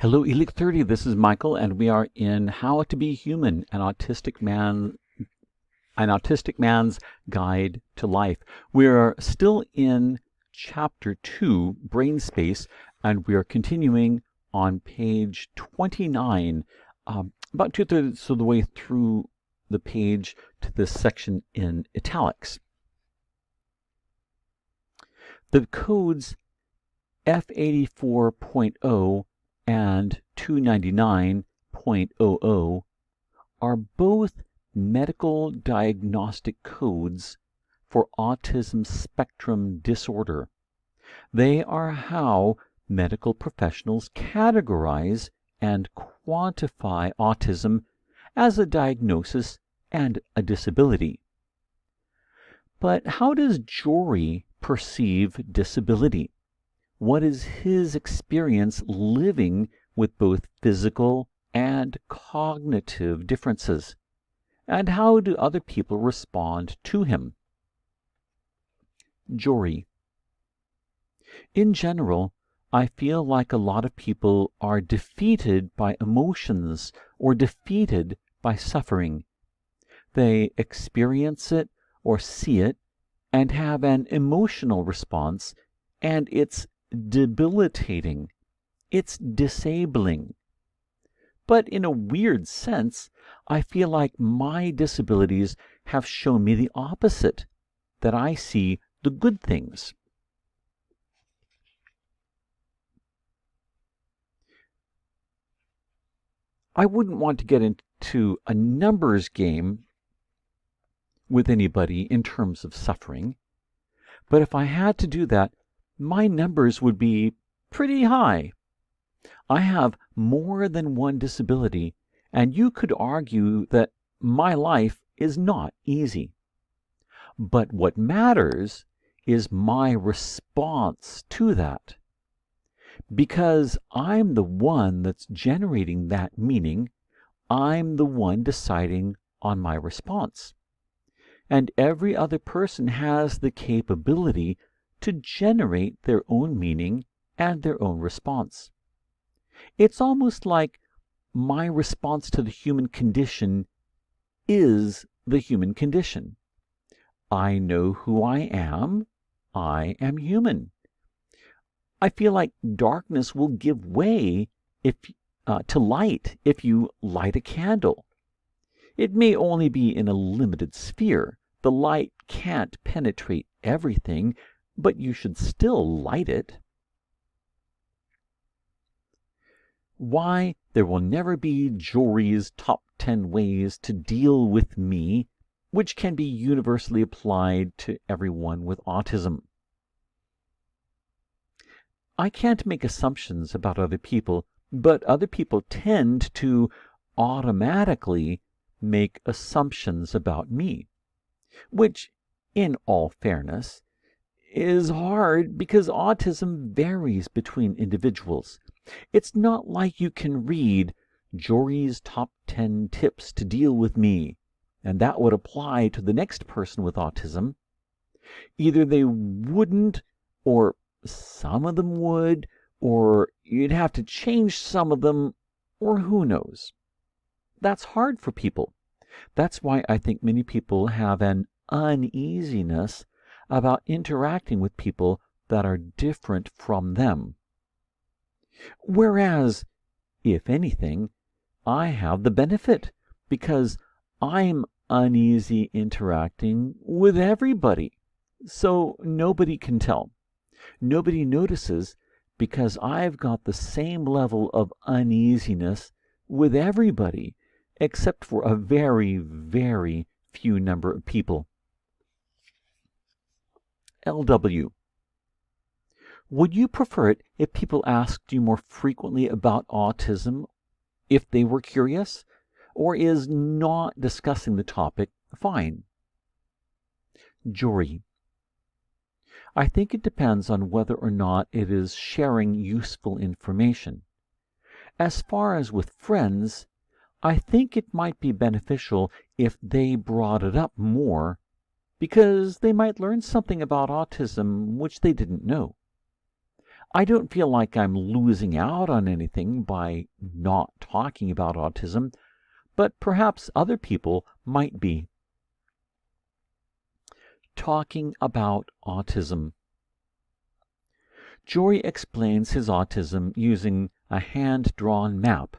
Hello, Elite 30. This is Michael, and we are in How to Be Human, an autistic man's guide to life. We're still in Chapter 2, Brain Space, and we are continuing on page 29, about two-thirds of the way through the page to this section in italics. The codes F84.0 and 299.00 are both medical diagnostic codes for autism spectrum disorder. They are how medical professionals categorize and quantify autism as a diagnosis and a disability. But how does Jory perceive disability? What is his experience living with both physical and cognitive differences? And how do other people respond to him? Jory. In general, I feel like a lot of people are defeated by emotions or defeated by suffering. They experience it or see it and have an emotional response, and it's debilitating. It's disabling. But in a weird sense, I feel like my disabilities have shown me the opposite, that I see the good things. I wouldn't want to get into a numbers game with anybody in terms of suffering, but if I had to do that, my numbers would be pretty high. I have more than one disability, and you could argue that my life is not easy. But what matters is my response to that. Because I'm the one that's generating that meaning, I'm the one deciding on my response. And every other person has the capability to generate their own meaning and their own response. It's almost like my response to the human condition is the human condition. I know who I am. I am human. I feel like darkness will give way to light if you light a candle. It may only be in a limited sphere. The light can't penetrate everything, but you should still light it. Why there will never be Jory's top 10 ways to deal with me, which can be universally applied to everyone with autism. I can't make assumptions about other people, but other people tend to automatically make assumptions about me, which, in all fairness, is hard because autism varies between individuals. It's not like you can read Jory's top 10 tips to deal with me, and that would apply to the next person with autism. Either they wouldn't, or some of them would, or you'd have to change some of them, or who knows. That's hard for people. That's why I think many people have an uneasiness about interacting with people that are different from them. Whereas, if anything, I have the benefit because I'm uneasy interacting with everybody. So nobody can tell. Nobody notices because I've got the same level of uneasiness with everybody, except for a very, very few number of people. LW. Would you prefer it if people asked you more frequently about autism if they were curious? Or is not discussing the topic fine? Jory. I think it depends on whether or not it is sharing useful information. As far as with friends, I think it might be beneficial if they brought it up more, because they might learn something about autism which they didn't know. I don't feel like I'm losing out on anything by not talking about autism, but perhaps other people might be. Talking about autism. Jory explains his autism using a hand-drawn map,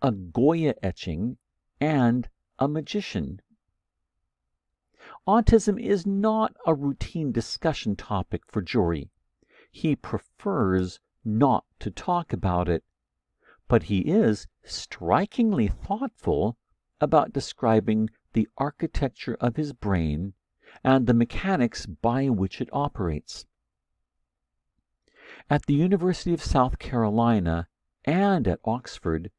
a Goya etching, and a magician. Autism is not a routine discussion topic for Jory. He prefers not to talk about it, but he is strikingly thoughtful about describing the architecture of his brain and the mechanics by which it operates. At the University of South Carolina and at Oxford,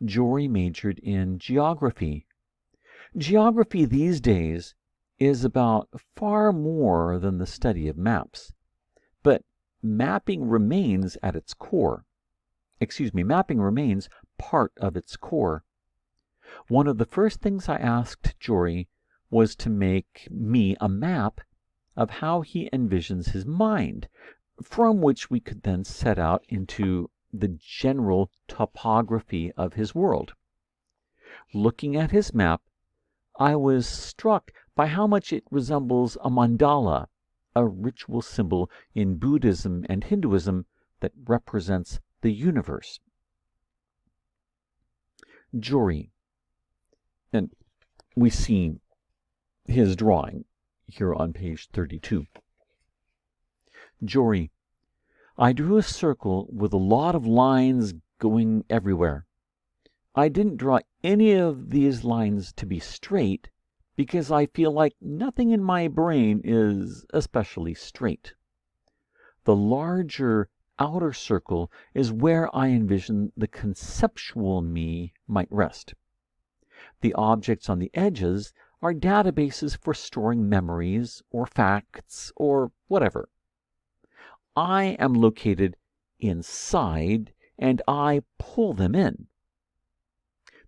Jory majored in geography. Geography these days is about far more than the study of maps, but mapping remains at its core. Mapping remains part of its core. One of the first things I asked Jory was to make me a map of how he envisions his mind, from which we could then set out into the general topography of his world. Looking at his map, I was struck by how much it resembles a mandala, a ritual symbol in Buddhism and Hinduism that represents the universe. Jory, and we see his drawing here on page 32. Jory, I drew a circle with a lot of lines going everywhere. I didn't draw any of these lines to be straight because I feel like nothing in my brain is especially straight. The larger outer circle is where I envision the conceptual me might rest. The objects on the edges are databases for storing memories or facts or whatever. I am located inside and I pull them in.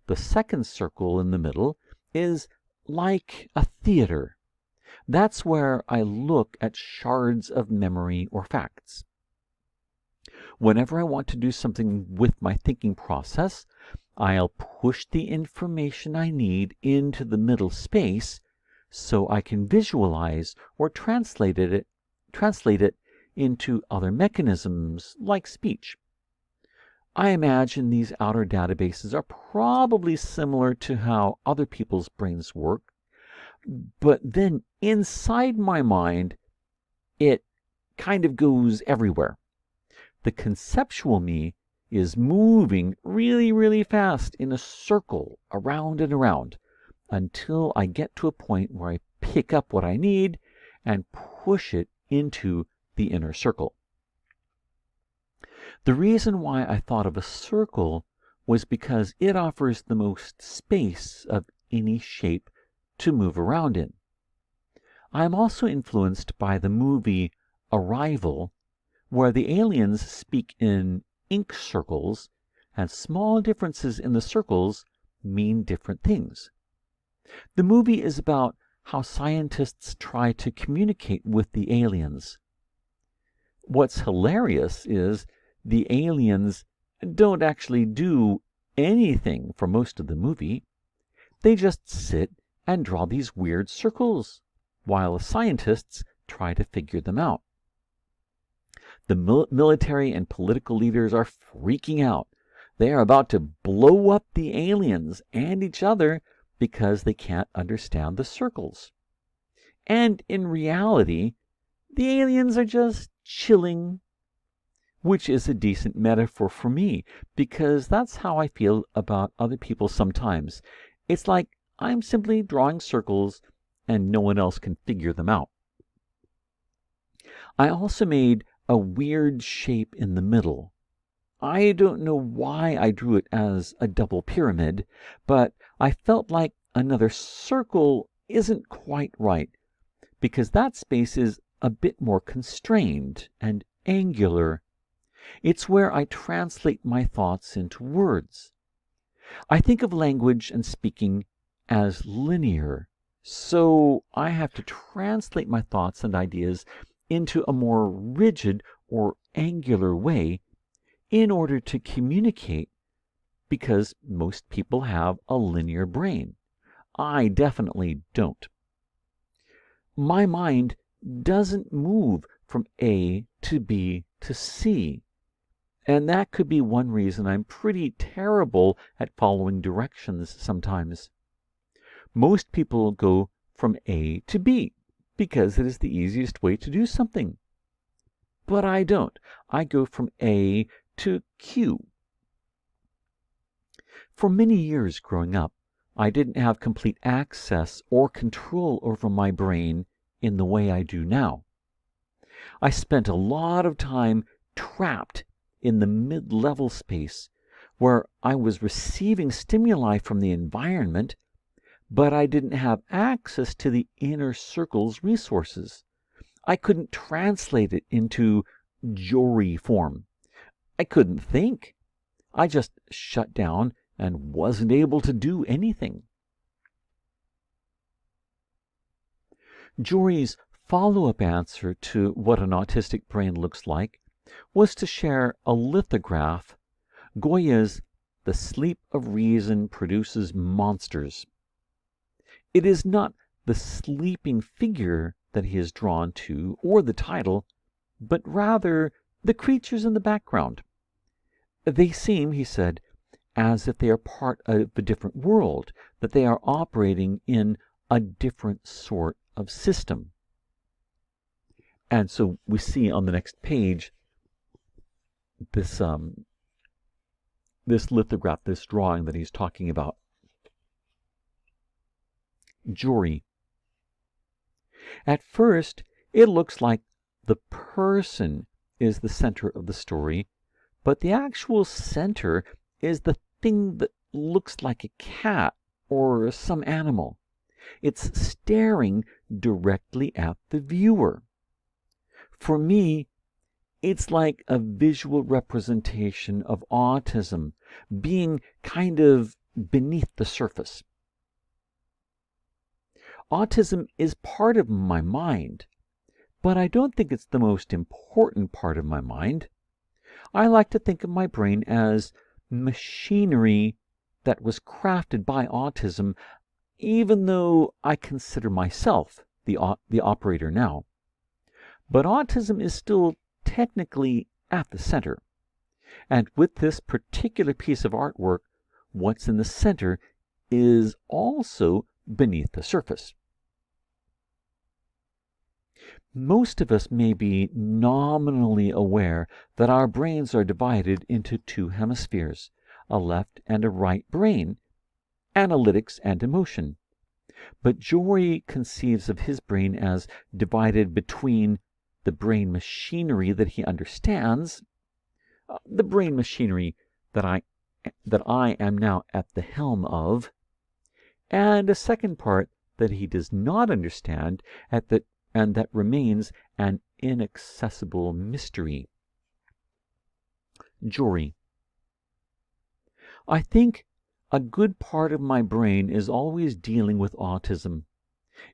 The second circle in the middle is like a theater. That's where I look at shards of memory or facts. Whenever I want to do something with my thinking process, I'll push the information I need into the middle space so I can visualize or translate it into other mechanisms like speech. I imagine these outer databases are probably similar to how other people's brains work, but then inside my mind, it kind of goes everywhere. The conceptual me is moving really, really fast in a circle around and around until I get to a point where I pick up what I need and push it into the inner circle. The reason why I thought of a circle was because it offers the most space of any shape to move around in. I am also influenced by the movie Arrival, where the aliens speak in ink circles, and small differences in the circles mean different things. The movie is about how scientists try to communicate with the aliens. What's hilarious is the aliens don't actually do anything for most of the movie. They just sit and draw these weird circles, while the scientists try to figure them out. The military and political leaders are freaking out. They are about to blow up the aliens and each other because they can't understand the circles. And in reality, the aliens are just chilling, which is a decent metaphor for me, because that's how I feel about other people sometimes. It's like I'm simply drawing circles and no one else can figure them out. I also made a weird shape in the middle. I don't know why I drew it as a double pyramid, but I felt like another circle isn't quite right, because that space is a bit more constrained and angular. It's where I translate my thoughts into words. I think of language and speaking as linear, so I have to translate my thoughts and ideas into a more rigid or angular way in order to communicate, because most people have a linear brain. I definitely don't. My mind doesn't move from A to B to C, and that could be one reason I'm pretty terrible at following directions sometimes. Most people go from A to B because it is the easiest way to do something. But I don't. I go from A to Q. For many years growing up, I didn't have complete access or control over my brain in the way I do now. I spent a lot of time trapped in the mid-level space where I was receiving stimuli from the environment, but I didn't have access to the inner circle's resources. I couldn't translate it into Jory form. I couldn't think. I just shut down and wasn't able to do anything. Jory's follow-up answer to what an autistic brain looks like was to share a lithograph, Goya's "The Sleep of Reason Produces Monsters." It is not the sleeping figure that he is drawn to, or the title, but rather the creatures in the background. They seem, he said, as if they are part of a different world, that they are operating in a different sort of system. And so we see on the next page this lithograph, this drawing that he's talking about. Jory. At first, it looks like the person is the center of the story, but the actual center is the thing that looks like a cat or some animal. It's staring directly at the viewer. For me, it's like a visual representation of autism being kind of beneath the surface. Autism is part of my mind, but I don't think it's the most important part of my mind. I like to think of my brain as machinery that was crafted by autism, even though I consider myself the operator now. But autism is still technically at the center. And with this particular piece of artwork, what's in the center is also beneath the surface. Most of us may be nominally aware that our brains are divided into two hemispheres, a left and a right brain, analytics and emotion. But Jory conceives of his brain as divided between the brain machinery that he understands, the brain machinery that I am now at the helm of, and a second part that he does not understand and that remains an inaccessible mystery. Jory. I think a good part of my brain is always dealing with autism.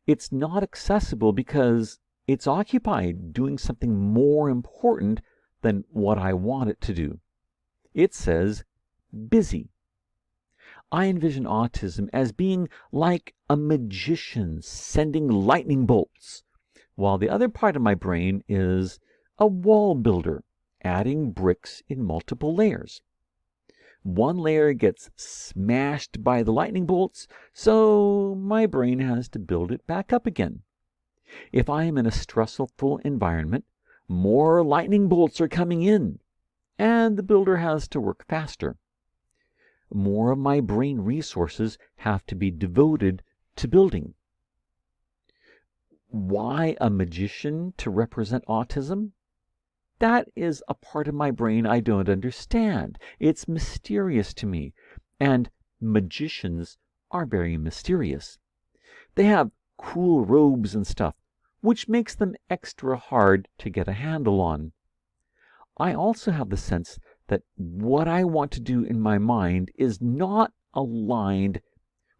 It's not accessible because it's occupied doing something more important than what I want it to do. It says busy. I envision autism as being like a magician sending lightning bolts, while the other part of my brain is a wall builder adding bricks in multiple layers. One layer gets smashed by the lightning bolts, so my brain has to build it back up again. If I am in a stressful environment, more lightning bolts are coming in, and the builder has to work faster. More of my brain resources have to be devoted to building. Why a magician to represent autism? That is a part of my brain I don't understand. It's mysterious to me, and magicians are very mysterious. They have cool robes and stuff, which makes them extra hard to get a handle on. I also have the sense that what I want to do in my mind is not aligned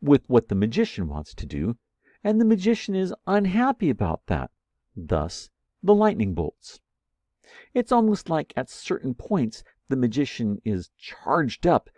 with what the magician wants to do, and the magician is unhappy about that. Thus, the lightning bolts. It's almost like at certain points the magician is charged up